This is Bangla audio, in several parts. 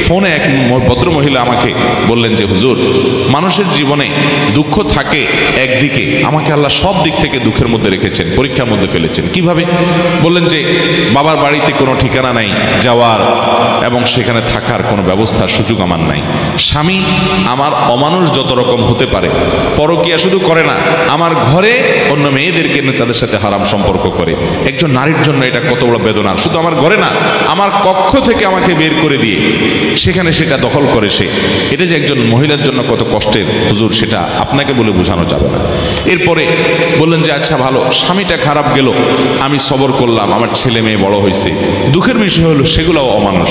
ফোনে এক ভদ্রমহিলা আমাকে বললেন যে হুজুর, মানুষের জীবনে দুঃখ থাকে একদিকে, আমাকে আল্লাহ সব দিক থেকে দুঃখের মধ্যে রেখেছেন, পরীক্ষার মধ্যে ফেলেছেন। কিভাবে? বললেন যে বাবার বাড়িতে কোনো ঠিকানা নাই যাওয়ার, এবং সেখানে থাকার কোনো ব্যবস্থার সুযোগ আমার নাই। স্বামী আমার অমানুষ যত রকম হতে পারে, পরকীয়া শুধু করে না, আমার ঘরে অন্য মেয়েদেরকে এনে তাদের সাথে হারাম সম্পর্ক করে। একজন নারীর জন্য এটা কত বড় বেদনার। শুধু আমার ঘরে না, আমার কক্ষ থেকে আমাকে বের করে দিয়ে সেখানে সেটা দখল করে সে। এটা যে একজন মহিলার জন্য কত কষ্টের হুজুর, সেটা আপনাকে বলে বোঝানো যাবে না। এরপরে বললেন যে আচ্ছা ভালো, স্বামীটা খারাপ গেল, আমি সবর করলাম, আমার ছেলে মেয়ে বড় হয়েছে। দুঃখের বিষয় হলো সেগুলোও অমানুষ,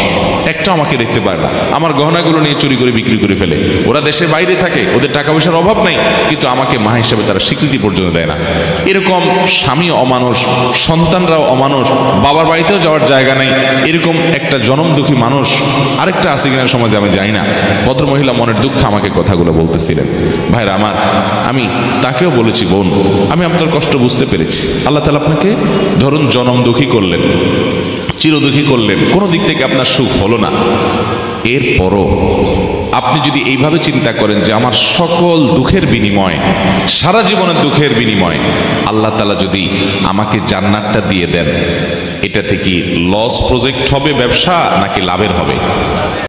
একটা আমাকে দেখতে পারে না, আমার গহনাগুলো নিয়ে চুরি করে বিক্রি করে ফেলে। ওরা দেশের বাইরে থাকে, ওদের টাকা পয়সার অভাব নাই, কিন্তু আমাকে মা হিসেবে তারা স্বীকৃতি পর্যন্ত দেয় না। এরকম স্বামী অমানুষ, সন্তানরাও অমানুষ, বাবার বাড়িতেও যাওয়ার জায়গা নেই, এরকম একটা জনম দুঃখী মানুষ আরেকটা আছে কিনা সমাজে আমি জানি না। ভদ্রমহিলা মনের দুঃখে আমাকে কথাগুলো বলতেছিলেন। ভাইরা আমার, আমি তাকেও বলেছি বোন, আমি আপনার কষ্ট বুঝতে পেরেছি। আল্লাহ তাআলা আপনাকে ধরুন জনম দুঃখী করলেন, চিরদুঃখী করলেন, কোনো দিক থেকে আপনার সুখ হলো না। এরপরও আপনি যদি এইভাবে চিন্তা করেন যে আমার সকল দুঃখের বিনিময়, সারা জীবনের দুঃখের বিনিময় আল্লাহ তাআলা যদি আমাকে জান্নাতটা দিয়ে দেন, এটা থেকে লস প্রজেক্ট হবে ব্যবসা নাকি লাভের হবে?